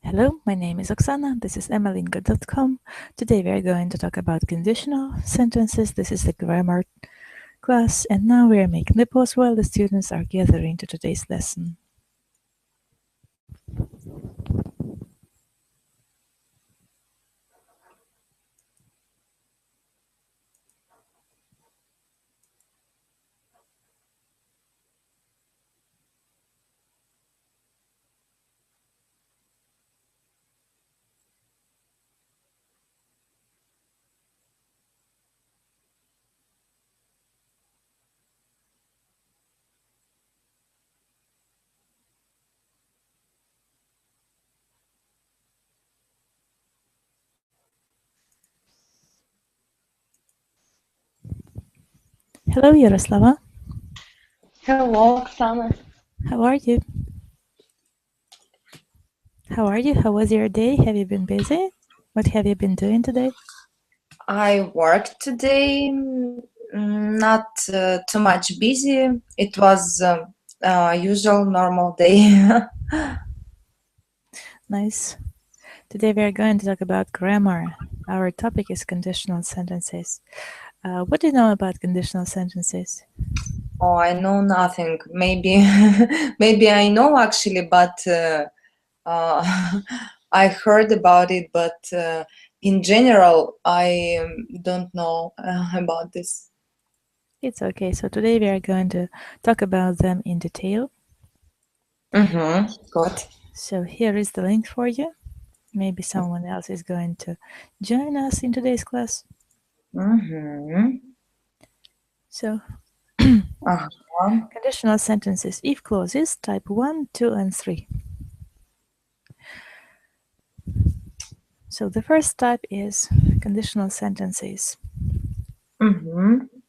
Hello, my name is Oksana. This is Amilingo.com. Today we are going to talk about conditional sentences. This is the grammar class, and now we are making the pause while the students are gathering to today's lesson. Hello, Yaroslava. Hello, Oksana. How are you? How are you? How was your day? Have you been busy? What have you been doing today? I worked today, not too much busy. It was usual normal day. Nice. Today we are going to talk about grammar. Our topic is conditional sentences. What do you know about conditional sentences? Oh, I know nothing. Maybe, maybe I know actually, but I heard about it. But in general, I don't know about this. It's okay. So today we are going to talk about them in detail. Good. So here is the link for you. Maybe someone else is going to join us in today's class. So conditional sentences, if clauses, type 1, 2, and 3. So the first type is conditional sentences.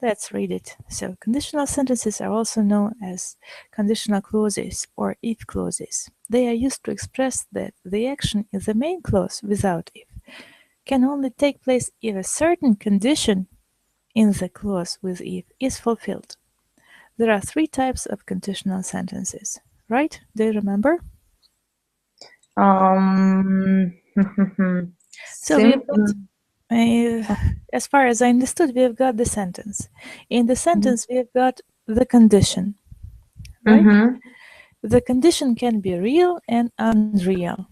Let's read it. So conditional sentences are also known as conditional clauses or if clauses. They are used to express that the action in the main clause without if can only take place if a certain condition in the clause with if is fulfilled. There are 3 types of conditional sentences, right? Do you remember? So we've got, as far as I understood, we've got the sentence. In the sentence, we've got the condition, right? The condition can be real and unreal.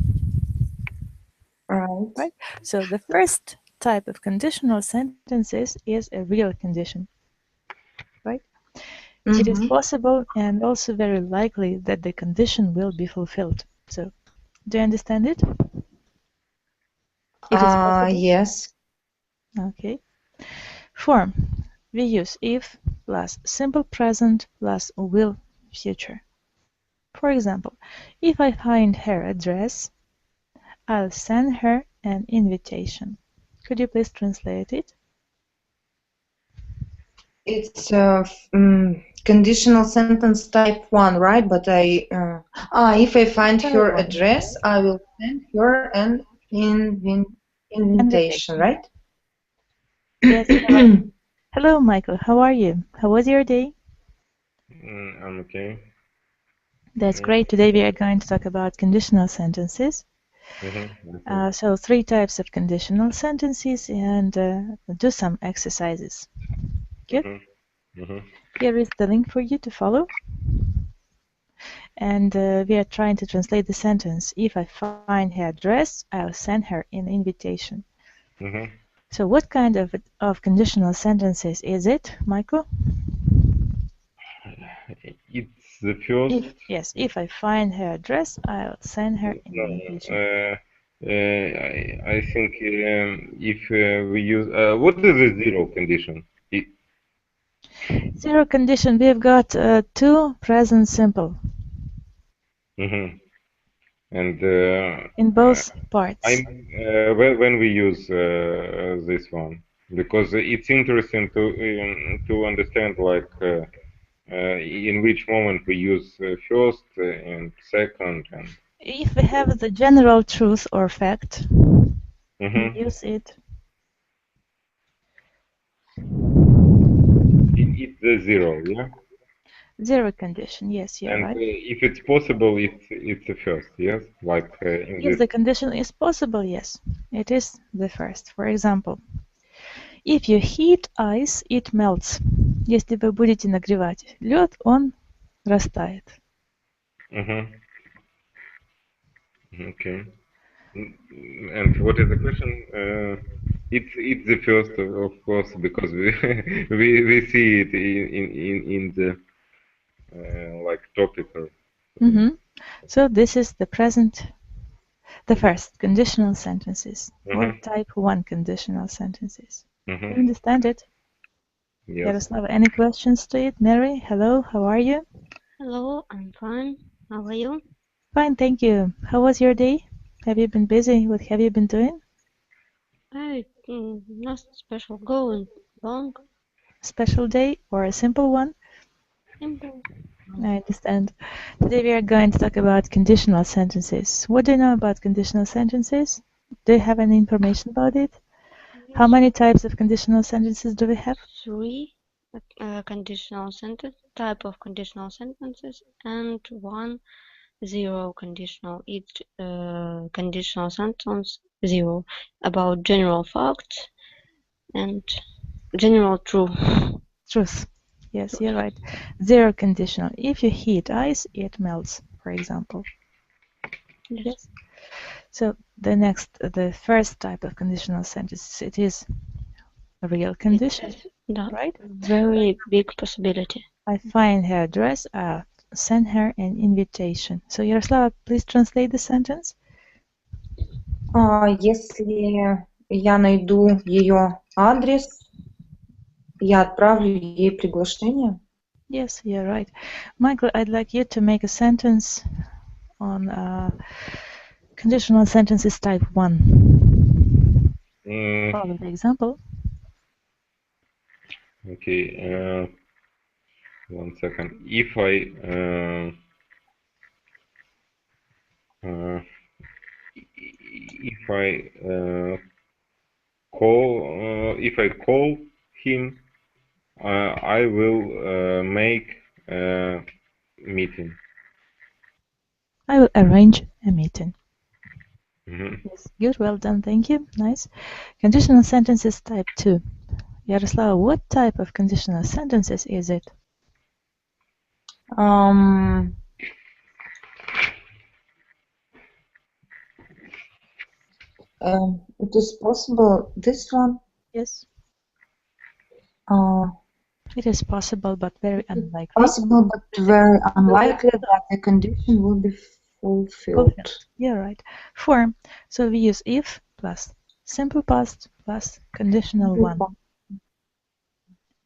Right? So the first type of conditional sentences is a real condition, right? It is possible and also very likely that the condition will be fulfilled. So, do you understand it? It is possible? Yes. Okay. Form. We use if plus simple present plus will future. For example, if I find her address, I'll send her an invitation. Could you please translate it? It's conditional sentence type 1, right? But if I find her address, I will send her an invitation, right? Yes. Hello, Michael. How are you? How was your day? I'm okay. That's great. Today we are going to talk about conditional sentences. So 3 types of conditional sentences and do some exercises. Good? Here is the link for you to follow. And we are trying to translate the sentence. If I find her address, I'll send her an invitation. So what kind of conditional sentences is it, Michael? It's the first. If I find her address, I'll send her an invitation. I think if we use what is the zero condition? Zero condition, we've got 2 present simple. And in both parts. When we use this one, because it's interesting to understand like in which moment we use first and second and. If we have the general truth or fact, we use it. It's the zero, yeah? Zero condition. Yes, you're And right. if it's possible, it's the first. Yes, like in If this. the condition is possible, yes, it is the first. For example, if you heat ice, it melts. Если вы будете нагревать лед, он растает. Okay. And what is the question? It's the first, of course, because we we see it in the like topic. So this is the present, the first conditional sentences, or type 1 conditional sentences. You understand it? Yes. Yaroslava, any questions to it? Mary, hello, how are you? Hello, I'm fine. How are you? Fine, thank you. How was your day? Have you been busy? What have you been doing? Nothing special. Going long. Special day or a simple one? Simple. I understand. Today we are going to talk about conditional sentences. What do you know about conditional sentences? Do you have any information about it? How many types of conditional sentences do we have? 3 conditional sentence type of conditional sentences and 1 zero conditional. Each conditional sentence 0 about general facts and general Truth. Yes, you're right. Zero conditional. If you heat ice, it melts, for example. Yes. So the first type of conditional sentence, it is a real condition, right? Very big possibility. I find her address, send her an invitation. So, Yaroslava, please translate the sentence. Если я найду ее адрес, я отправлю ей приглашение. Yes, you're right. Michael, I'd like you to make a sentence on conditional sentences type 1. Follow the example. Okay. 1 second. If I call him, I will make a meeting. I will arrange a meeting. Mm-hmm. Yes, good, well done, thank you. Nice. Conditional sentences type 2. Yaroslava, what type of conditional sentences is it? It is possible, this one? Yes. It is possible, but very unlikely. Possible, but very unlikely that the condition will be fulfilled. Yeah, right. Form. So we use if plus simple past plus conditional one.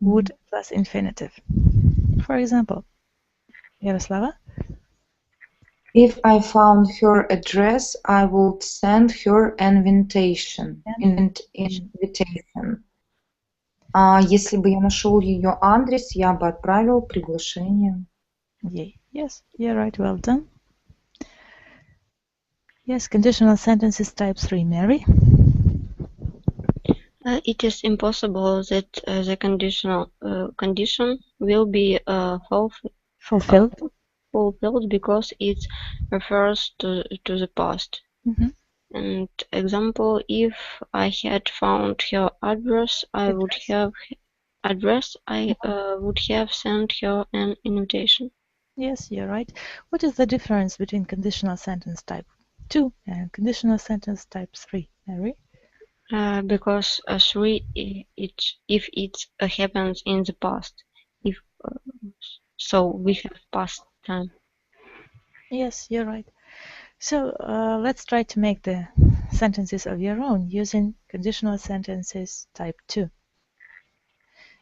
Would plus infinitive. For example, Yaroslava? If I found her address, I would send her an invitation. Если бы я нашел ее адрес, я бы отправил приглашение. Yes, you're right, well done. Yes, conditional sentences type 3, Mary. It is impossible that the condition will be fulfilled because it refers to the past. And example, if I had found her address, I would have sent her an invitation. Yes, you're right. What is the difference between conditional sentence type 2 and conditional sentence type 3, Mary? Because 3, if it happens in the past, so we have past time. Yes, you're right. So let's try to make the sentences of your own using conditional sentences type 2.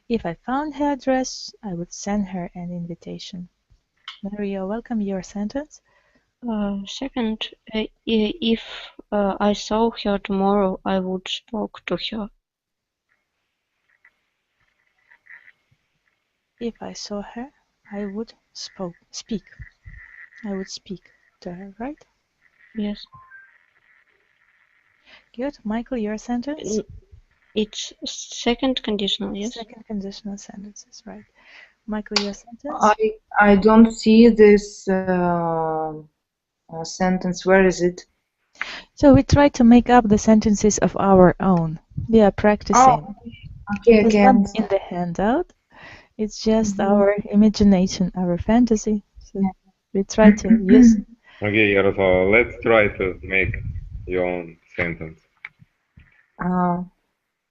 If I found her address, I would send her an invitation. Mary, you're welcome. Your sentence. Second, if I saw her tomorrow, I would speak to her. If I saw her, I would speak. I would speak to her, right? Yes. Good. Michael, your sentence? It's second conditional, yes? Second conditional sentences, right. Michael, your sentence? I don't see this sentence. Where is it? So we try to make up the sentences of our own. We are practicing. Oh, okay, It's okay. not in the handout. It's just our imagination, our fantasy. So we try to use. Okay, Yaroslava, let's try to make your own sentence.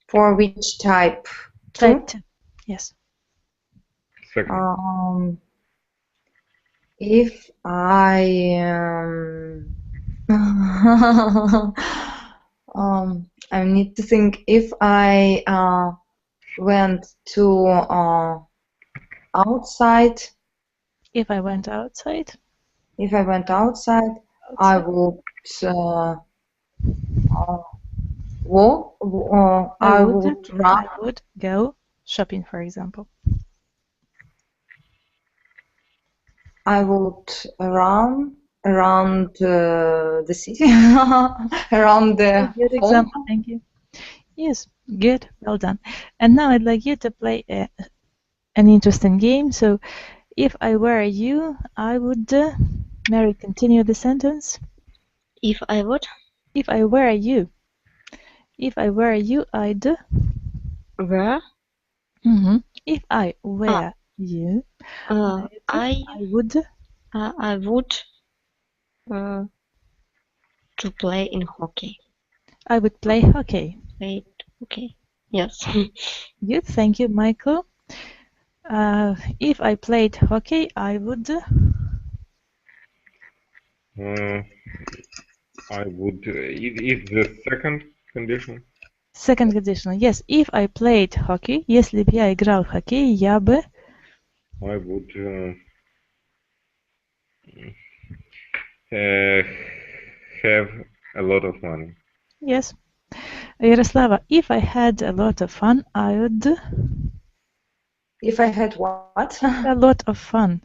For which type? Type 2. Yes. Second. If I I need to think. If I went to outside. If I went outside. If I went outside, I would walk. I would run. I would go shopping, for example. I would run around the city, around the Good home. example, thank you. Yes, good, well done. And now I'd like you to play an interesting game. So, if I were you, I would. Mary, continue the sentence. If I would? If I were you. If I were you, I'd. Were? If I were you, I would. I would to play in hockey. I would play hockey. Play hockey. Yes. Good, thank you, Michael. If I played hockey, I would. I would. Is the second condition? Second conditional. Yes, if I played hockey, если бы я играл в хоккей, я бы. I would have a lot of money. Yes. Yaroslava, if I had a lot of fun, I would. If I had what? A lot of fun.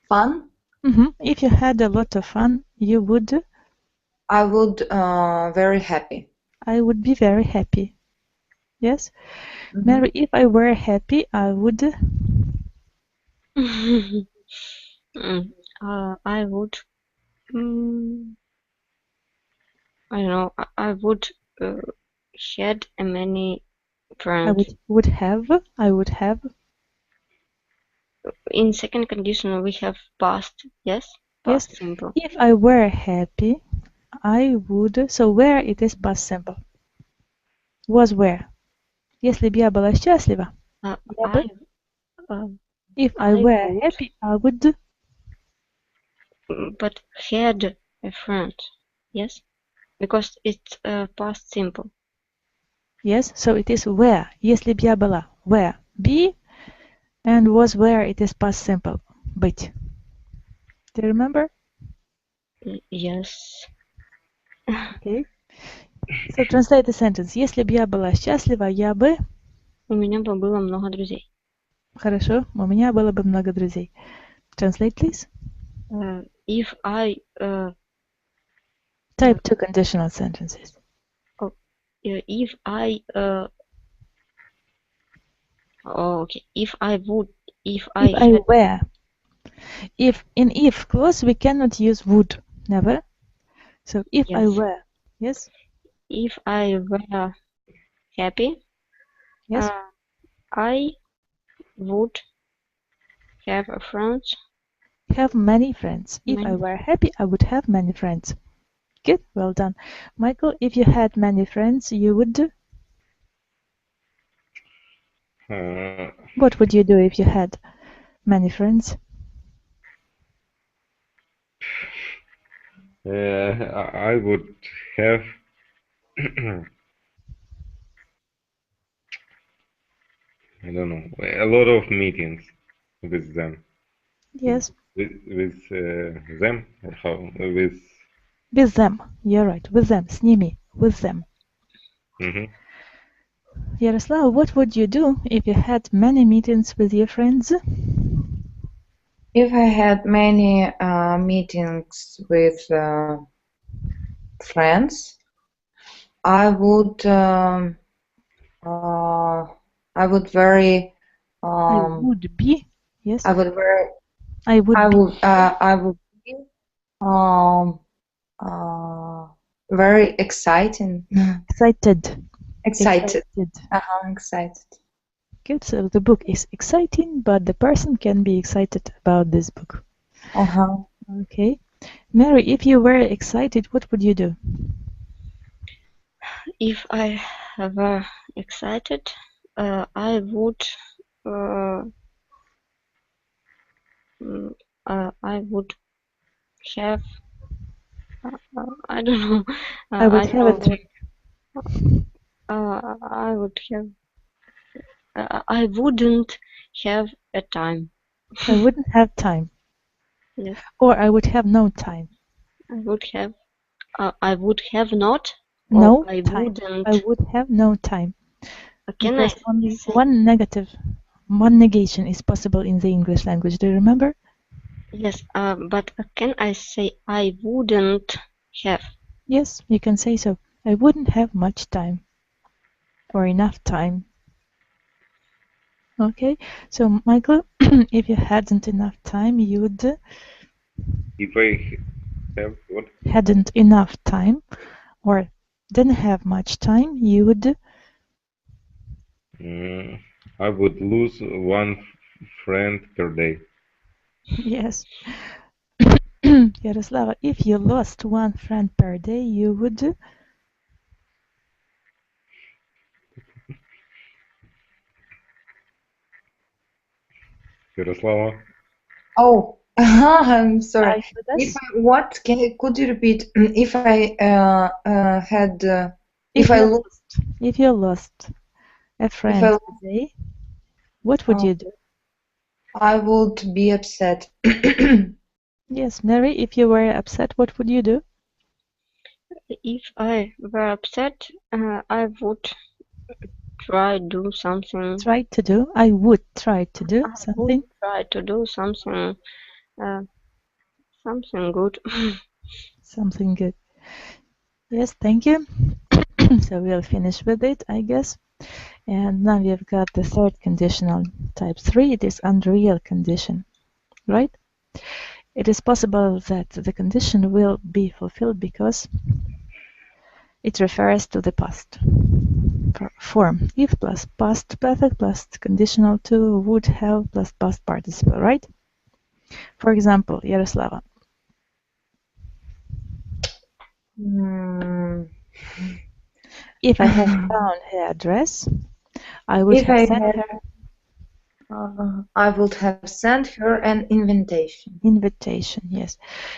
Fun? If you had a lot of fun, you would. I would very happy. I would be very happy. Yes. Mary, if I were happy, I would. I would. I don't know. I would had many friends. I would have. I would have. In second condition, we have past. Yes. Past simple. If I were happy, I would. So where it is past simple. Was where. Если бы я была счастлива, if I were happy, I would. But had a friend, yes, because it's past simple. Yes, so it is where. Если бы я была, where, be, and was where it is past simple, быть. Do you remember? Yes. Okay. So translate the sentence. Если бы я была счастлива, я бы. У меня бы было много друзей. Хорошо, у меня было бы много друзей. Translate, please. If I type 2 conditional sentences. If I okay. If I would. If I were. If in if clause we cannot use would. Never. So if I were. Yes. If I were happy. Yes. I would have a friend. Have many friends. If I were happy, I would have many friends. Good, well done. Michael, if you had many friends, you would do? What would you do if you had many friends? I would have I don't know, a lot of meetings with them. Yes. With them or how? With them. You're right. With them. С ними. With them. Yaroslav, what would you do if you had many meetings with your friends? If I had many meetings with friends, I would very I would be. Yes. I would wear. I would be. I would be very exciting. Excited. Excited. Excited. Good. So the book is exciting, but the person can be excited about this book. Okay. Mary, if you were excited, what would you do? If I were excited, I would have I don't know. I would have a drink. I would have. I wouldn't have a time. I wouldn't have time. Yes. Or I would have no time. I would have. I would have not. No I time. wouldn't. I would have no time. Can Because I only say? one negation is possible in the English language. Do you remember? Yes. But can I say I wouldn't have? Yes, you can say so. I wouldn't have much time. Or enough time. Okay. So, Michael, if you hadn't enough time, you would. If I have what? Hadn't enough time, or didn't have much time, you would. I would lose one friend per day. Yes. Yaroslava, if you lost one friend per day, you would. Yaroslava? Oh, I'm sorry. Are you with us? Could you repeat? If I had, If I you lost a friend today, what would you do? I would be upset. Yes, Mary, if you were upset, what would you do? If I were upset, I would try do something. Try to do. I would try to do something. Would try to do something. Something good. Something good. Yes, thank you. So we'll finish with it, I guess. And now we've got the third conditional, type 3. It is unreal condition, right? It is possible that the condition will be fulfilled because it refers to the past form. If plus past perfect plus conditional to would have plus past participle, right? For example, Yaroslava. If I had found her address, I would have sent her. I would have sent her an invitation. Invitation, yes.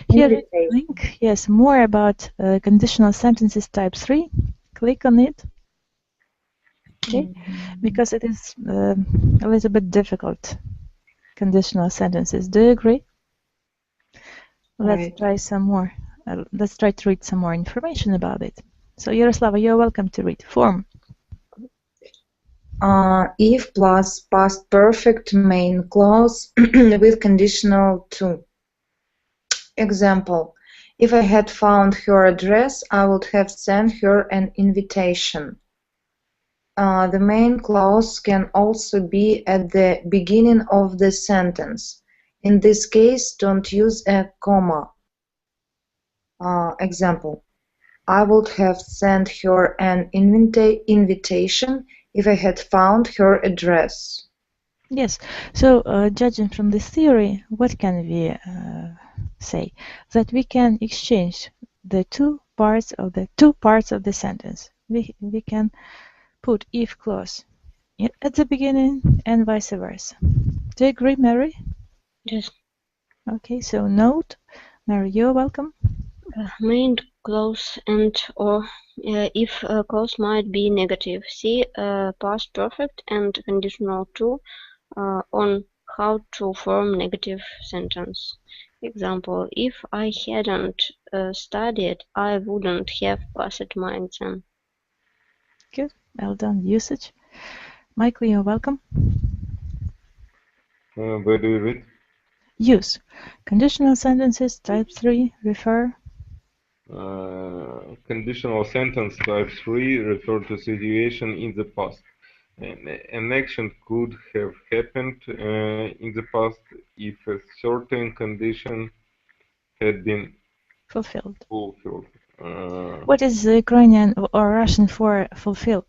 Here is a link. Yes, more about conditional sentences type 3. Click on it. Okay, because it is a little bit difficult. Conditional sentences. Do you agree? Let's try some more. Let's try to read some more information about it. So, Yaroslava, you're welcome to read. Form. If plus past perfect main clause with conditional to. Example, if I had found her address, I would have sent her an invitation. The main clause can also be at the beginning of the sentence. In this case, don't use a comma. Example, I would have sent her an invitation if I had found her address. Yes, so judging from this theory, what can we say? That we can exchange the two parts of the sentence. We can put if clause at the beginning and vice versa. Do you agree, Mary? Yes. Okay, so note, Mary, you're welcome. Main clause and or if clause might be negative. See past perfect and conditional to on how to form negative sentence. Example, if I hadn't studied, I wouldn't have passed my exam. Good, well done. Usage. Michael, you're welcome. Where do we read? Use. Conditional sentences, type 3, refer. Conditional sentence type 3 refer to situation in the past. An action could have happened in the past if a certain condition had been Fulfilled. fulfilled. What is the Ukrainian or Russian for fulfill?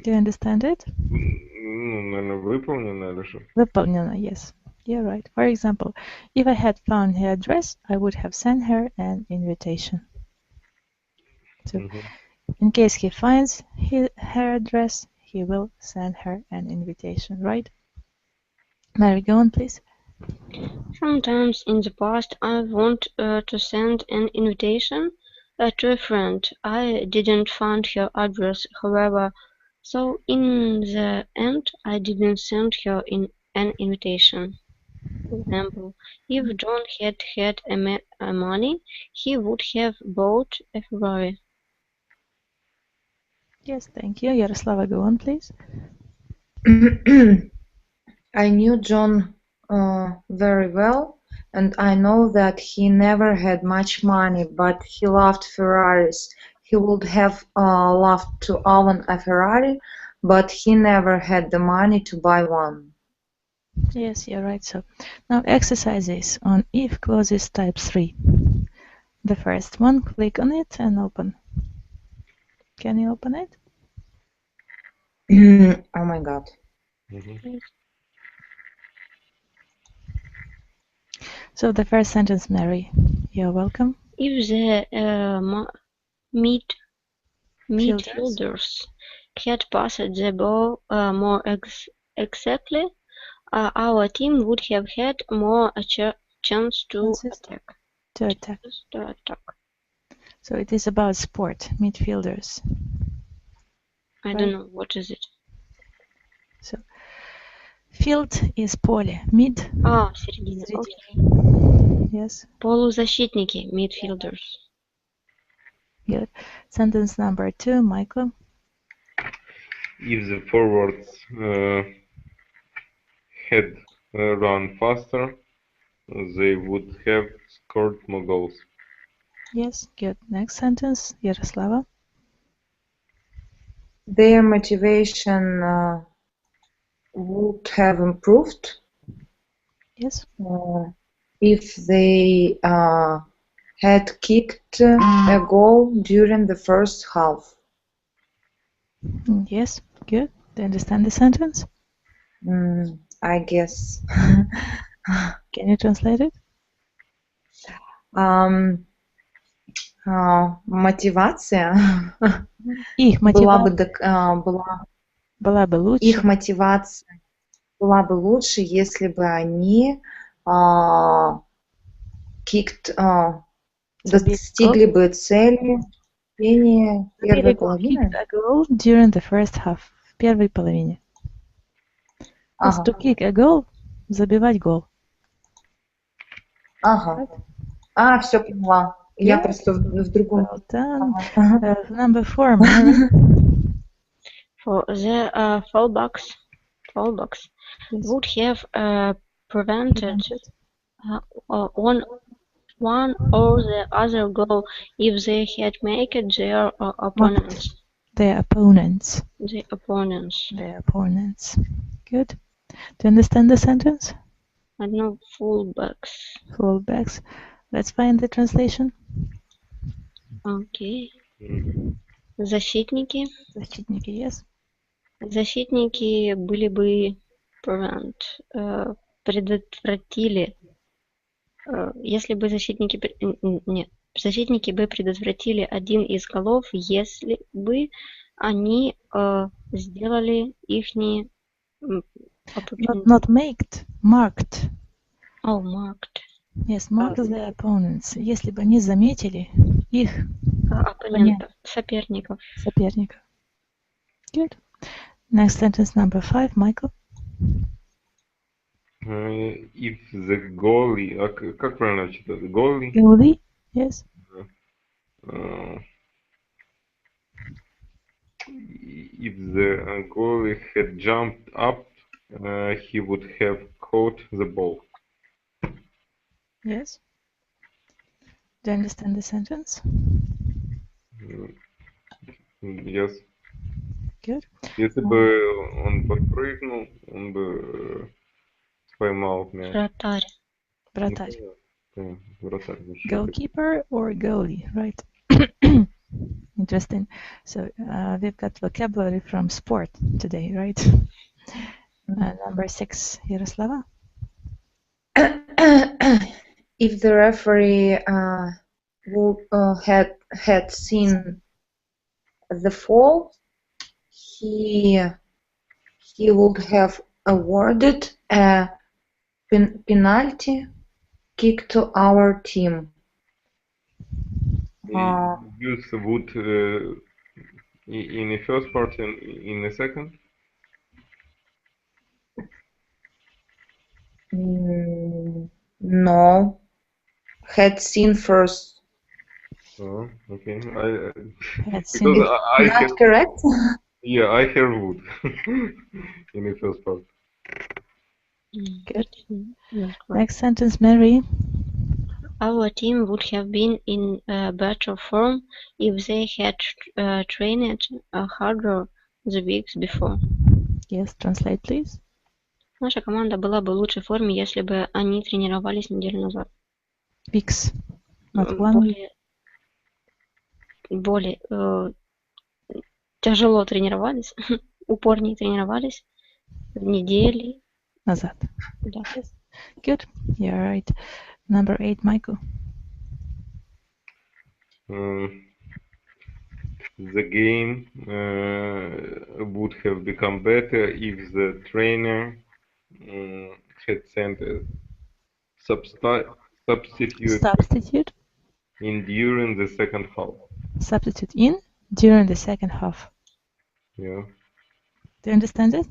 Do you understand it? Ну, наверное, выполнено или что? Выполнено, yes. You're right. For example, if I had found her address, I would have sent her an invitation. So, in case he finds her address, he will send her an invitation, right? Mary, go on, please. Sometimes in the past I want to send an invitation to a friend. I didn't find her address, however, so in the end I didn't send her an invitation. For example, if John had money, he would have bought a Ferrari. Yes, thank you. Yaroslava, go on, please. I knew John very well, and I know that he never had much money, but he loved Ferraris. He would have loved to own a Ferrari, but he never had the money to buy one. Yes, you're right. So now exercises on if clauses type 3. The first one, click on it and open. Can you open it? Oh my god. So the first sentence, Mary, you're welcome. If the midfielders had passed the ball more exactly, our team would have had more a chance to attack. So it is about sport, midfielders. I don't know, what is it? So field is поле, mid. Середина. Okay. Yes. Полузащитники, midfielders. Good. Sentence number 2, Michael. If the forwards had run faster, they would have scored more goals. Yes, good. Next sentence, Yaroslava. Their motivation would have improved. Yes. If they had kicked a goal during the first half. Yes, good. Do you understand the sentence? I guess. Can you translate it? Мотивация Их мотивация была бы лучше. Их мотивация была бы лучше, если бы они достигли бы цели в течение первой половины. A goal during the first half. В первой половине. To kick a goal, забивать гол. Все поняла. Я просто в другом. Number 4, Mary. For the fullbacks would have prevented on one or the other goal if they had made their opponents. Their opponents. The opponents. Their opponents. Good. Do you understand the sentence? I know fullbacks. Fullbacks. Let's find the translation. Okay. Защитники. Защитники, yes. Защитники были бы предотвратили, если бы защитники бы предотвратили один из голов, если бы они сделали ихние Not made, marked. Oh, marked. Yes, marked the opponents. Если бы они заметили их оппонентов, соперников. Good. Next sentence number 5, Michael. If the goalie, как правильно читать? Goalie? Goalie, yes. If the goalie had jumped up, he would have caught the ball. Yes. Do you understand the sentence? Yes. Good. Если бы он подпрыгнул, он бы поймал мяч. Вратарь. Вратарь. Да, вратарь. Goalkeeper or goalie, right? Interesting. So we've got vocabulary from sport today, right? Number 6, Yaroslava. If the referee had seen the fall, he would have awarded a penalty kick to our team. Use would in the first part and in the second? No. Had seen first. Oh, okay. Had seen Because I Not have, correct? yeah, I have would in the first part. Good. Not correct. Next sentence, Mary. Our team would have been in better form if they had trained harder the weeks before. Yes, translate, please. Наша команда была бы в лучшей форме, если бы они тренировались неделю назад. Weeks. Not one week. Более тяжело тренировались, упорнее тренировались недели Назад. Да. Yes. Good. You're right. Number 8, Michael. The game would have become better if the trainer had sent a substitute in during the second half. Substitute in during the second half. Yeah. Do you understand it?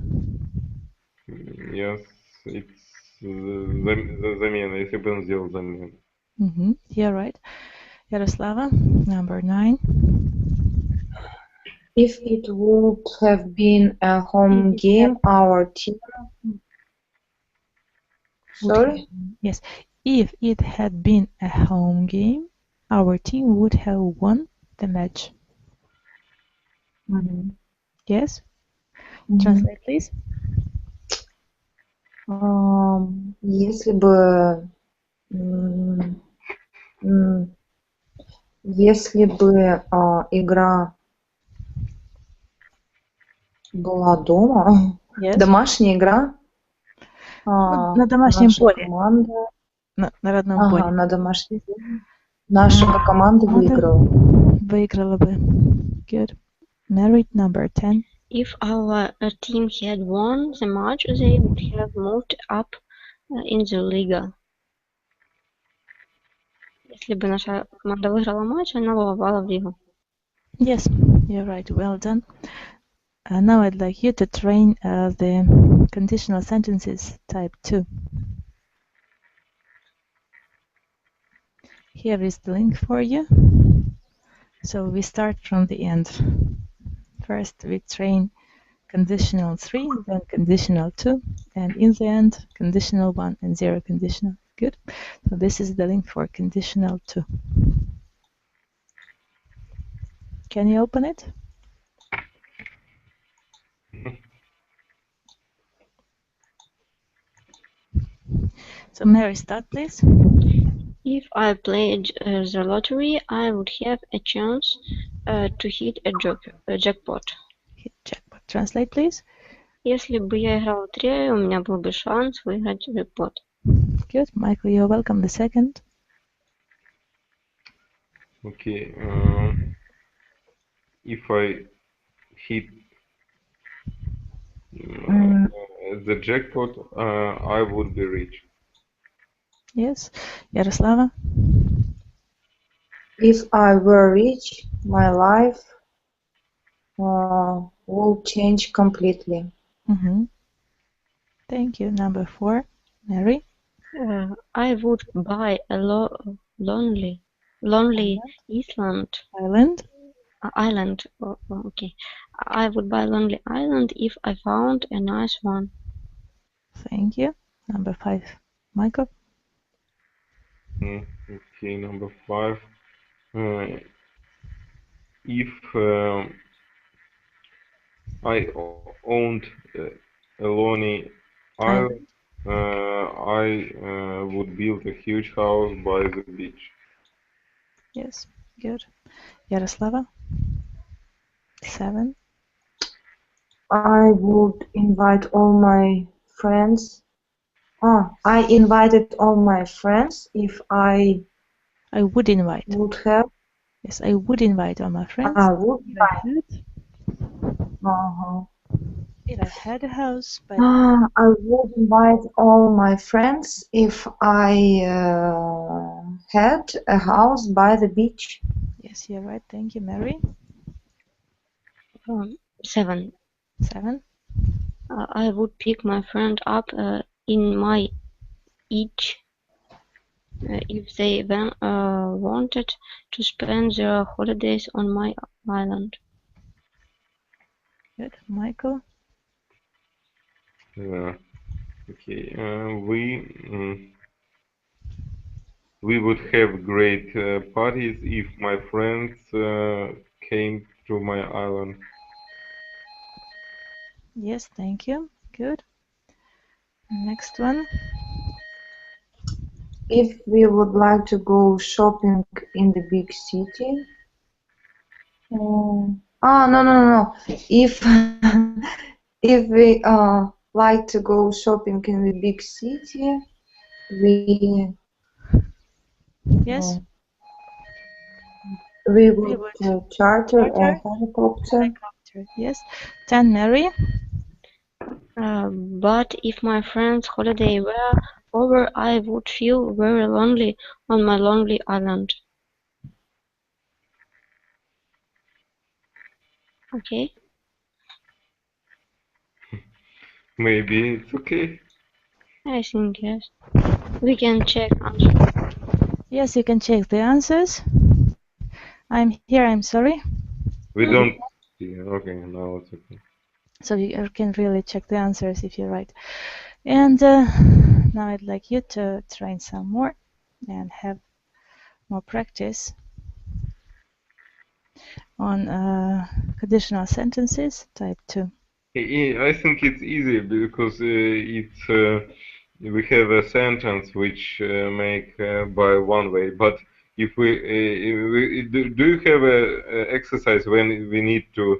Yes, it's замена, если бы он сделал замену. You're right. Yaroslava, number 9. If it would have been a home game, our team... Sorry? Yes. If it had been a home game, our team would have won the match. Yes? Translate, please. Если бы игра была дома, Yes. домашняя игра, на домашнем наша поле. команда, На родном поле. на домашнем поле, наша команда выиграла. Выиграла бы. Good. Married, number 10. If our team had won the match, they would have moved up in the league. Если бы наша команда выиграла матч, она попала в лигу. Yes, you're right. Well done. Now I'd like you to train the conditional sentences type 2. Here is the link for you. So we start from the end. First we train conditional 3, then conditional 2, and in the end conditional 1 and 0 conditional. Good. So this is the link for conditional 2. Can you open it? So Mary, start please. If I played the lottery, I would have a chance to hit a jackpot. Hit jackpot. Translate please. Если бы я играл в лотерею, у меня был бы шанс выиграть джекпот. Good. Michael, you're welcome. The second. Okay. If I hit the jackpot, I would be rich. Yes. Yaroslava. If I were rich, my life will change completely. Thank you. Number 4, Mary. I would buy a lonely island. Okay. I would buy a lonely island if I found a nice one. Thank you. Number 5, Michael. Okay, number 5. If I owned a lonely island, I would build a huge house by the beach. Yes, good. Yaroslava? 7. I would invite all my friends. I invited all my friends if I would invite. would have. Yes, I would invite all my friends. I would If I had a house, but I would invite all my friends if I had a house by the beach. yes, you're right. Thank you, Mary. 7. 7. I would pick my friend up in my each if they wanted to spend their holidays on my island. Good. Michael? Okay. We would have great parties if my friends came to my island. Yes, thank you. Good. Next one. If we would like to go shopping in the big city. No. If if we like to go shopping in the big city, we Yes. we would charter a helicopter. Yes. 10, Mary. But if my friend's holiday were over, I would feel very lonely on my lonely island. Okay? Maybe it's okay. I think yes. We can check answers. Yes, you can check the answers. I'm here, I'm sorry. We don't. Yeah, okay, now it's okay. So you can really check the answers if you're right. And now I'd like you to train some more and have more practice on conditional sentences type 2. I think it's easy because we have a sentence which make by one way. But if do you have a exercise when we need to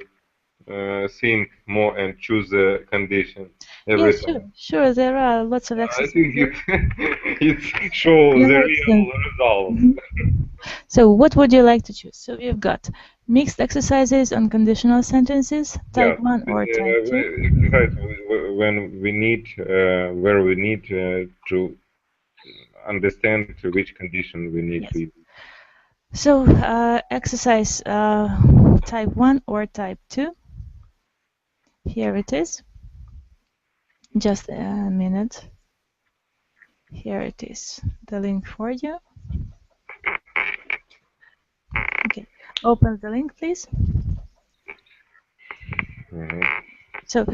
think more and choose a condition every Yes, time? sure. There are lots of I exercises. think it shows the real results. So what would you like to choose? So we've got mixed exercises on conditional sentences, type 1 or type 2. Exercise when we need, where we need to understand which condition we need to use. So exercise type 1 or type 2. Here it is. Just a minute. Here it is, the link for you. Okay, open the link, please. So,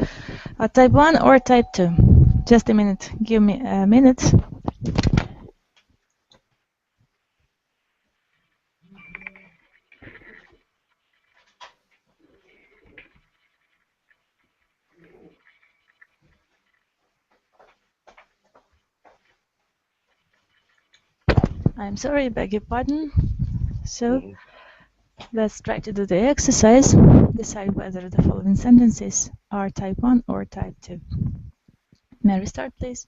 type 1 or type 2? Just a minute. Give me a minute. I'm sorry, beg your pardon. So, let's try to do the exercise. Decide whether the following sentences are type 1 or type 2. Mary, start, please.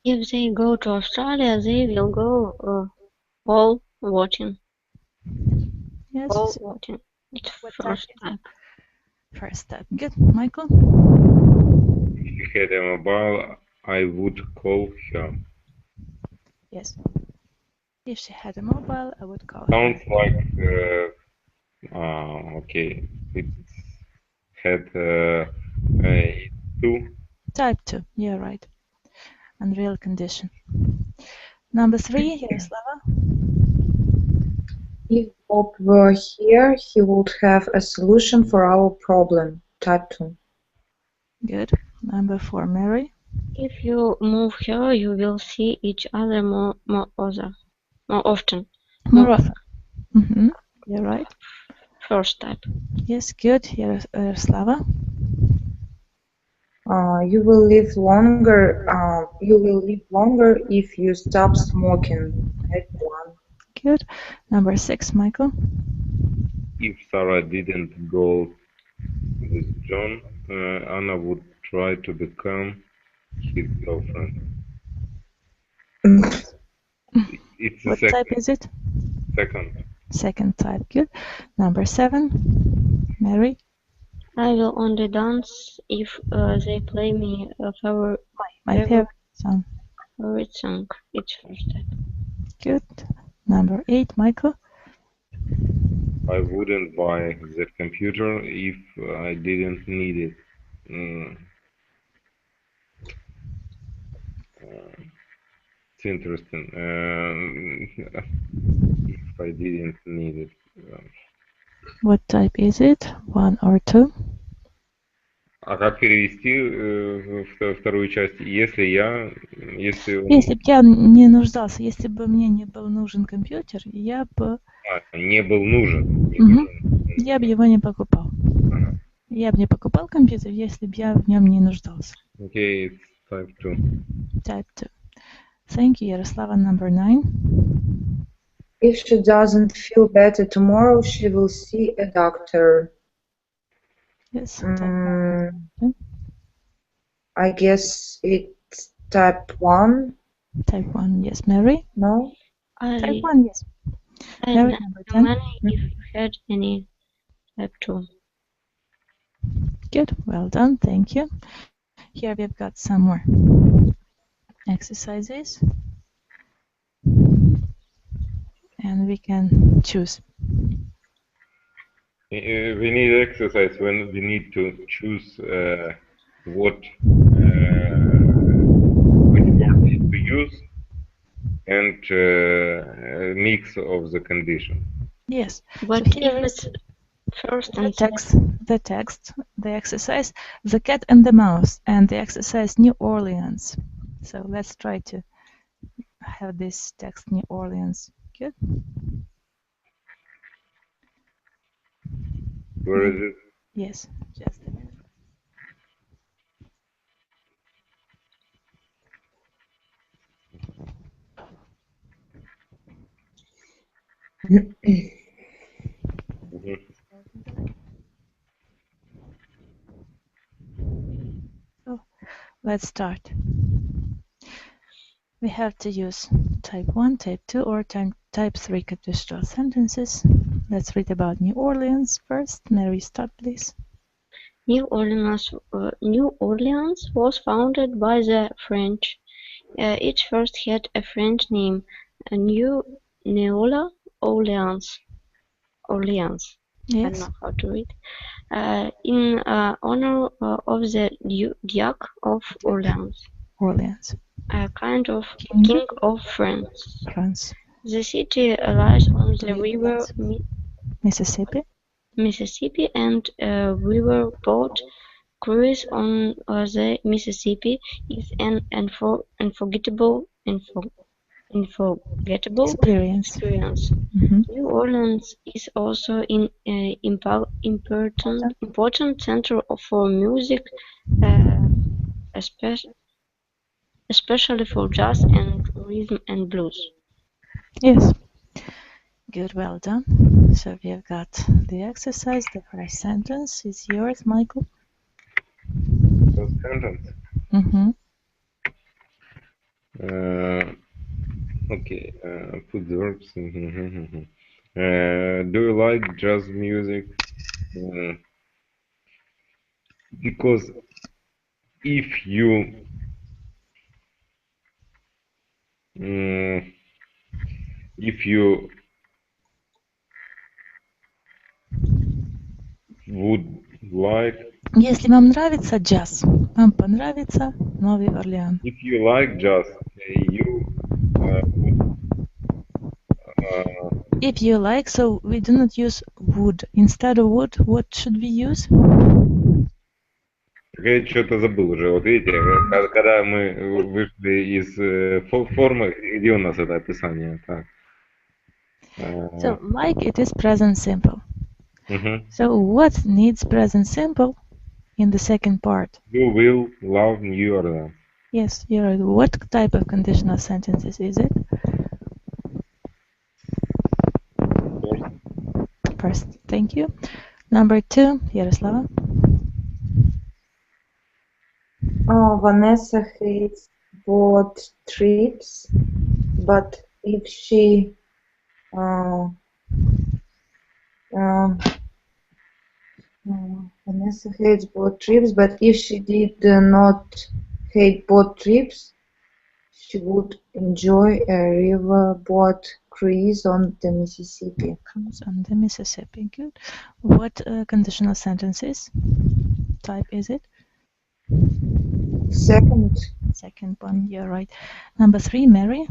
If they go to Australia, they will go all watching. Yes. All watching. It's first type. First type. Good. Michael? If she had a mobile, I would call her. Yes. If she had a mobile, I would call Sounds her. like okay. It had two. Type 2. You're right. Unreal condition. Number 3, Yaroslava. If Bob were here, he would have a solution for our problem. Type 2. Good. Number 4, Mary. If you move here, you will see each other more often. More often. You're right. First type. Yes, good. Yaroslava. You will live longer. You will live longer if you stop smoking. Type 1. Good. Number 6, Michael. If Sarah didn't go with John, Anna would try to become his girlfriend. It's the What second. type is it? Second. Second type. Good. Number 7, Mary. I will only dance if they play me a My favorite song. favorite song. It's first type. Good. Number 8, Michael. I wouldn't buy that computer if I didn't need it. It's interesting. If I didn't need it. What type is it? 1 or 2? А как перевести вторую часть? Если Если бы я не нуждался, если бы мне не был нужен компьютер, я бы... не был нужен. Я бы его не покупал. Я бы не покупал компьютер, если бы я в нем не нуждался. Okay, it's type 2. Type 2. Thank you, Yaroslava. Number 9. If she doesn't feel better tomorrow, she will see a doctor. Yes. I guess it's type 1. Type 1, yes. Mary? No? Type 1, yes. Mary, number 10. Money if you had any type 2. Good, well done, thank you. Here we've got some more exercises. And we can choose. We need exercise when we need to choose which word to use and mix of the condition. Yes. But so here if is it's first the and text, the exercise, the cat and the mouse, and the exercise New Orleans. So let's try to have this text New Orleans. Good. Where is it? Yes, just a minute. So let's start. We have to use type 1, type 2, or type 3 conditional sentences. Let's read about New Orleans first. Mary, start, please. New Orleans was founded by the French. It first had a French name, New Orleans. Yes. I don't know how to read. In honor of the Duke of Orleans. A kind of king of France. The city lies on the river Mississippi, and riverboat cruise on the Mississippi is an unforgettable experience. New Orleans is also an important center for music, especially for jazz and rhythm and blues. Yes. Good, well done. So we have got the exercise. The first sentence is yours, Michael. First sentence. Okay, put the verbs. Do you like jazz music? Because if you would like. Если вам нравится джаз, вам понравится Новый Орлеан. If you like jazz, you If you like, so we do not use would. Instead of would, what should we use? Я что-то забыл уже. Вот видите, когда мы вышли из формы, где у нас это описание? Так. So, like it is present simple. So, what needs present simple? in the second part. You will love New Orleans. Yes, you're right. What type of conditional sentences is it? First, thank you. Number 2, Yaroslava. Vanessa hates boat trips, but if she Vanessa hates boat trips, but if she did not hate boat trips, she would enjoy a riverboat cruise on the Mississippi. Cruise on the Mississippi. Good. What conditional sentences type is it? Second. Second one, you're right. Number 3, Mary.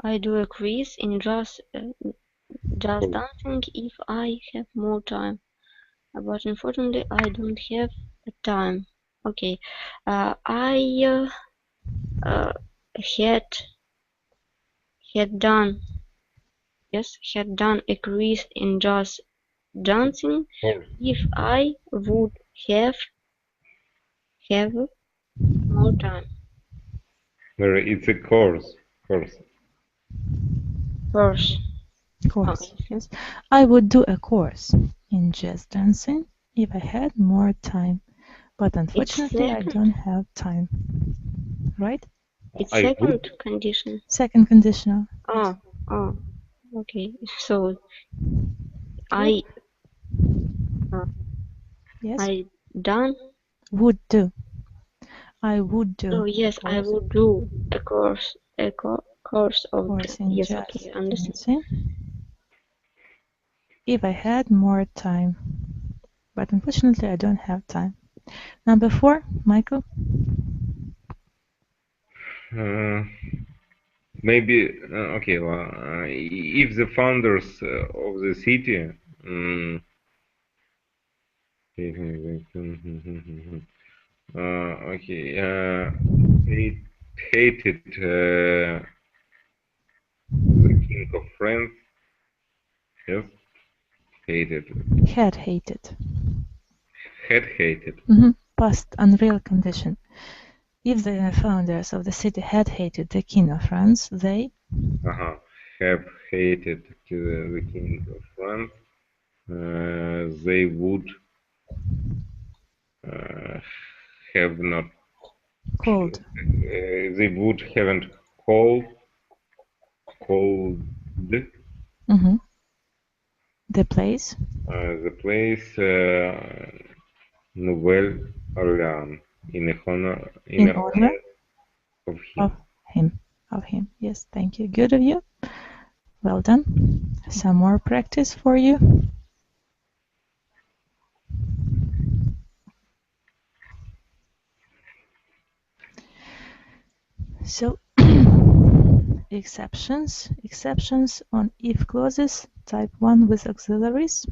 I do a quiz in just dancing if I have more time, but unfortunately I don't have the time. Okay, I had done a quiz in just dancing if I would have more time. Mary, it's a course. Course. Okay. Yes. I would do a course in jazz dancing if I had more time, but unfortunately I don't have time. Right? It's second condition. Second conditional. Oh, okay. So I Yes. I done. Would do. I would do. Oh yes, I would do a course of course in yes. jazz Okay, understand. dancing if I had more time, but unfortunately I don't have time. Number 4, Michael. Maybe okay. Well, if the founders of the city they hated the king of France. Yes, hated. Had hated. Had hated. Past unreal condition. If the founders of the city had hated the king of France, they have hated the king of France. They would have not called. They would haven't called the place. The place Nouvelle Orleans in honor of him. Yes, thank you. Good of you. Well done. Some more practice for you. So exceptions on if clauses, type 1 with auxiliaries.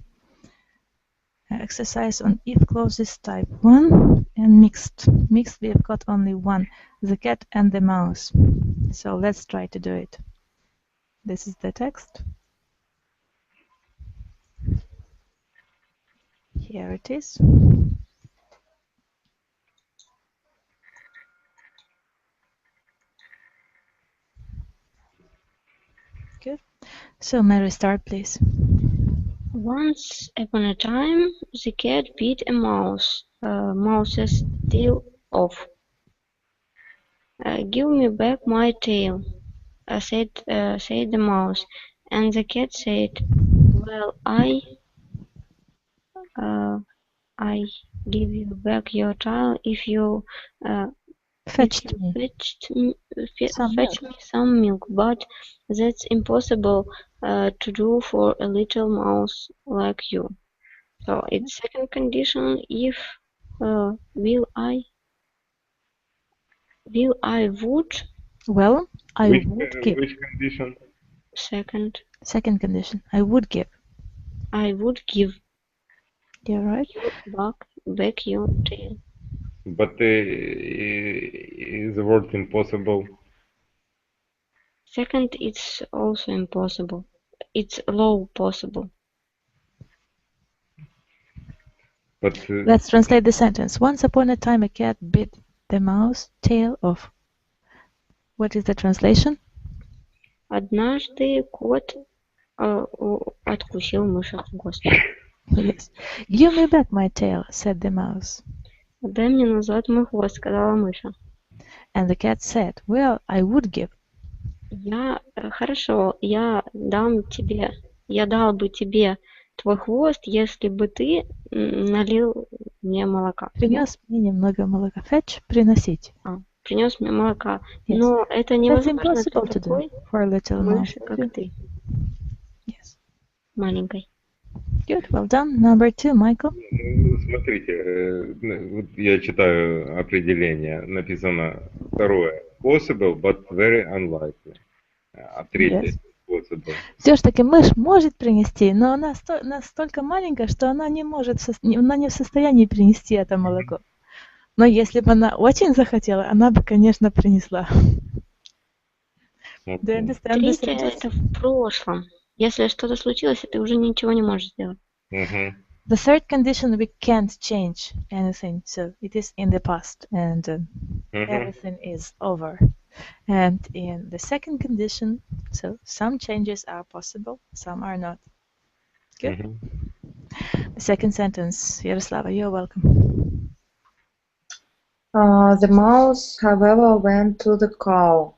Exercise on if clauses type 1 and mixed. Mixed we have got only one, the cat and the mouse. So let's try to do it. This is the text. Here it is. Good. So Mary, start please. Once upon a time, the cat beat a mouse. Mouse's tail off. Give me back my tail, said the mouse, and the cat said, "Well, I give you back your tail if you fetch me some milk, but that's impossible to do for a little mouse like you." So it's second condition. If will I would. Well, I would give. Which condition? Second condition. I would give. I would give. Yeah, right. Back your tail. But is the word impossible? Second, it's also impossible. It's low possible. But Let's translate the sentence. Once upon a time, a cat bit the mouse tail off. What is the translation? Однажды кот откусил мышь хвост. Yes. Give me back my tail, said the mouse. Дай мне назад мой хвост, сказала мыша. And the cat said, well, I would give. Хорошо, я дал бы тебе твой хвост, если бы ты налил мне молока. Принес мне немного молока. Fetch, приносить. Принес мне молока. Yes. Но это That's невозможно impossible для to do такой for a little mouse. мыши, как ты, Yes. маленькой. Good, well done. Number 2, Michael. Смотрите, вот я читаю определение, написано второе, possible, but very unlikely. А третье, Yes. possible. Все-таки мышь может принести, но она настолько маленькая, что она не в состоянии принести это молоко. Но если бы она очень захотела, она бы, конечно, принесла. Do you understand the Третье sentence? это в прошлом. Если что-то случилось, ты уже ничего не можешь сделать. The third condition, we can't change anything, so it is in the past, and everything is over. And in the second condition, so some changes are possible, some are not. Good. The second sentence, Yaroslava, you're welcome. The mouse, however, went to the cow.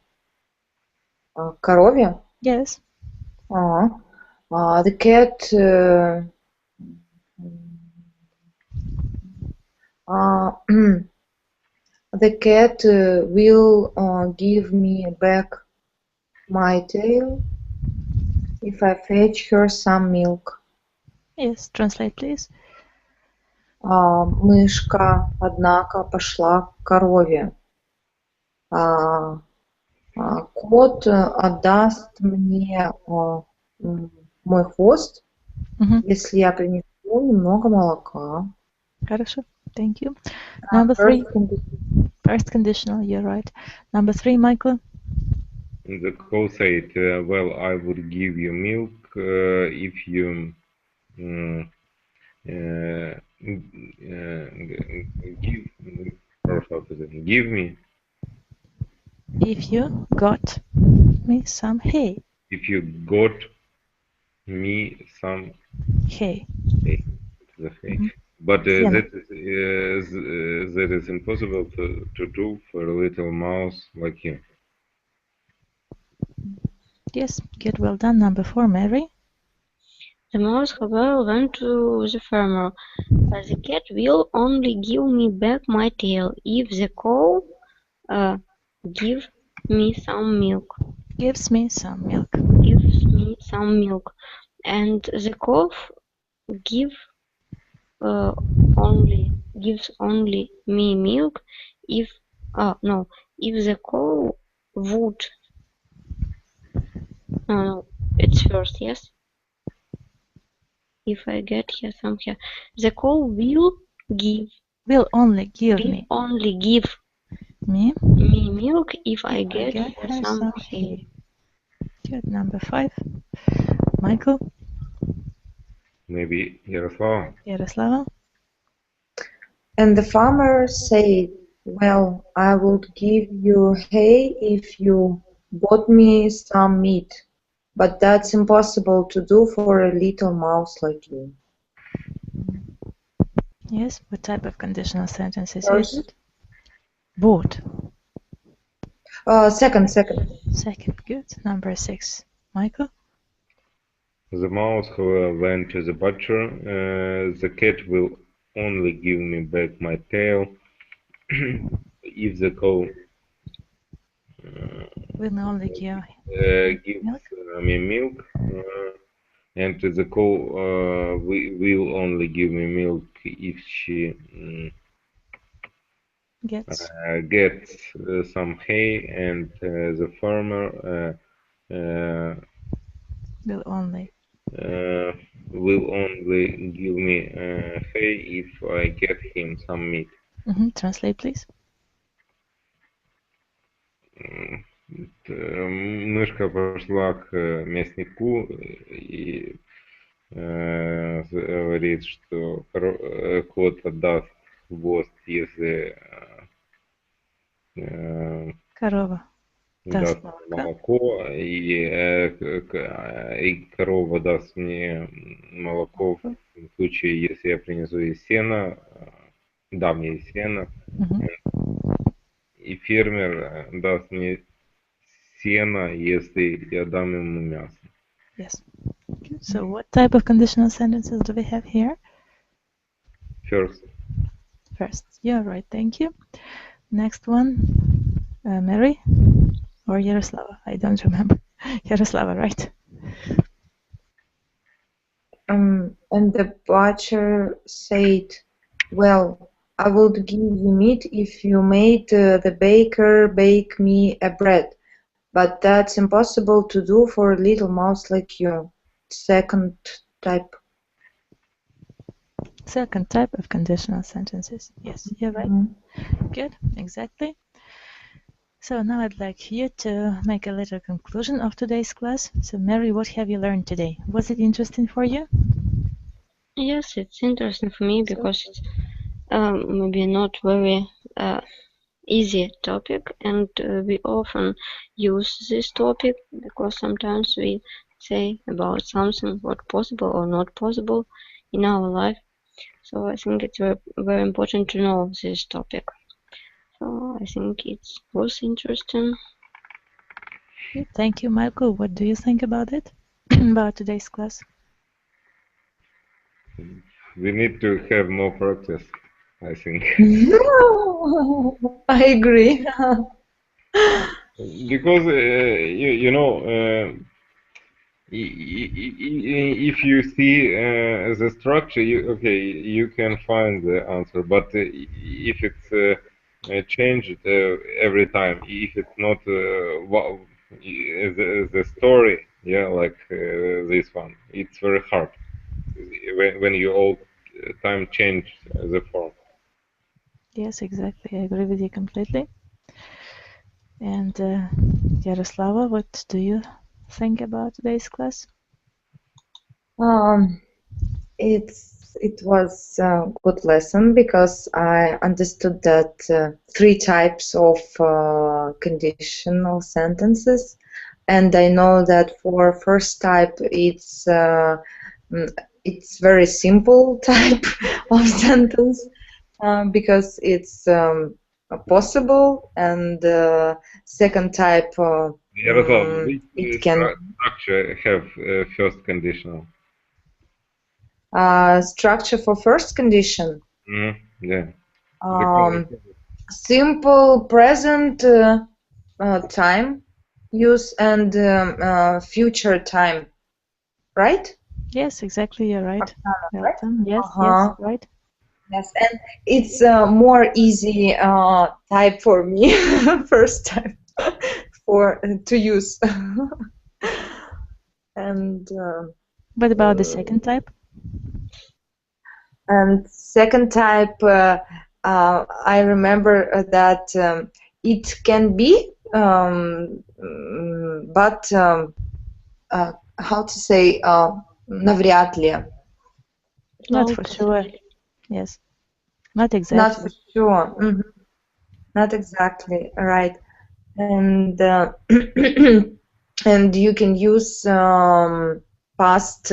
Корове? Yes. The cat the cat will give me back my tail if I fetch her some milk. Yes, translate, please. Мышка, однако, пошла к корове. Кот отдаст мне мой хвост, если я принесу немного молока. Хорошо, thank you. Number 3. First conditional, you're right. Number 3, Michael. The cow said, well, I would give you milk if you give me. If you got me some hay. If you got me some hay. The hay. But that is impossible to do for a little mouse like you. Yes, good, well done. Number 4, Mary. The mouse, however, went to the farmer. The cat will only give me back my tail if the cow give me some milk. Gives me some milk. Gives me some milk. And the cow gives only me milk if the cow would. No, it's first, yes. If I get here some here, the cow will only give me milk if I get her some hay. Good. Number 5, Michael. Maybe Yaroslava. Yaroslava. And the farmer said, well, I would give you hay if you bought me some meat, but that's impossible to do for a little mouse like you. Yes, what type of conditional sentences First. is it? Bought. Second. Second, good. Number 6, Michael. The mouse, however, went to the butcher. The cat will only give me back my tail if the cow Will only give gives me milk, and the cow will only give me milk if she gets some hay, and the farmer will only give me hay if I get him some meat. Translate, please. Мышка пошла к мяснику и говорит, что кот отдаст хвост, если Корова даст даст молоко. молоко, и корова даст мне молоко в случае, если я принесу ей сено, дам ей сено, и фермер даст мне сено, если я дам ему мясо. Yes. Good. So what type of conditional sentences do we have here? First. First. Yeah, right. Thank you. Next one. Mary or Yaroslava? I don't remember. Yaroslava, right? And the butcher said, "Well, I would give you meat if you made the baker bake me a bread, but that's impossible to do for a little mouse like you." Second type. Second type of conditional sentences. Yes, you're right. Good, exactly. So now I'd like you to make a little conclusion of today's class. So Mary, what have you learned today? Was it interesting for you? Yes, it's interesting for me because it's maybe not very easy topic, and we often use this topic because sometimes we say about something what possible or not possible in our life. So I think it's very, very important to know this topic. So I think it was interesting. Thank you, Michael. What do you think about it? About today's class? We need to have more practice, I think. I agree. Because you know, if you see the structure, you can find the answer. But if it's changed every time, if it's not the story, yeah, like this one, it's very hard when you all time change the form. Yes, exactly. I agree with you completely. And Yaroslava, what do you think about today's class? It was a good lesson because I understood that 3 types of conditional sentences, and I know that for first type it's very simple type of sentence because it's possible, and second type Yaroslav, which it can structure have first conditional? Structure for first condition. Yeah. Simple present time use and future time, right? Yes, exactly. You're right. Oksana, Well done. Yes, Uh-huh. yes, right. Yes, and it's more easy type for me, first time for to use. And What about the second type? and second type, I remember that it can be, but how to say, навряд ли. Not for sure. Yes. Not exactly. Not for sure. Not exactly right. And and you can use past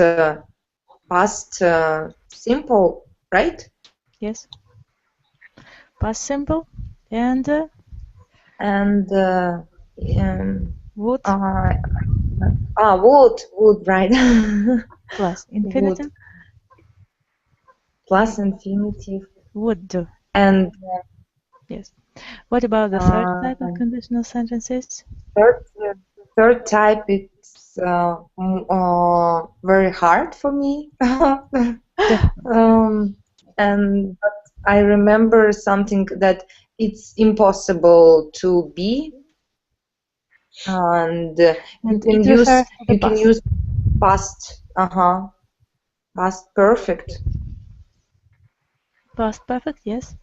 simple, right? Yes. Past simple and would. Would, right. Plus infinitive. Plus infinitive. Would do. And yes. What about the third type of conditional sentences? Third type, it's very hard for me. And but I remember something that it's impossible to be, and you can use past, past perfect. Past perfect, yes.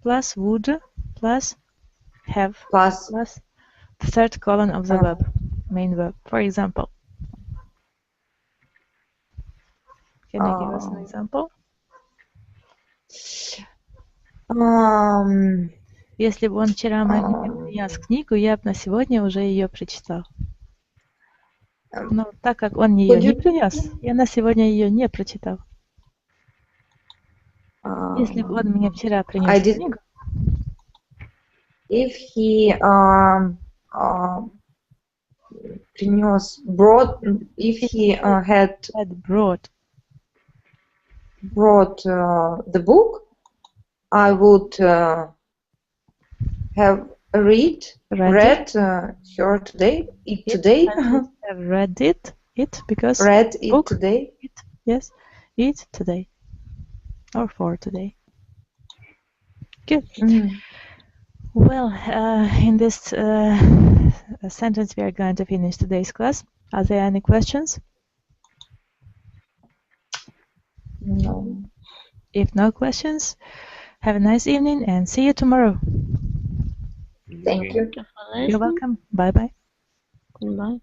Plus would, plus have, plus the third column of the verb, main verb. For example, Can you give us an example? Если бы он вчера мне принес книгу, я бы на сегодня уже ее прочитал. Но так как он ее не принес, я на сегодня ее не прочитал. Если бы он мне вчера принес книгу, if he if he had brought the book, I would have read her today. Read it because Read it book, today. Yes, it today or for today. Good. Well, in this sentence we are going to finish today's class. Are there any questions? No. If no questions, have a nice evening and see you tomorrow. Thank you. You're welcome. Bye-bye. Goodbye.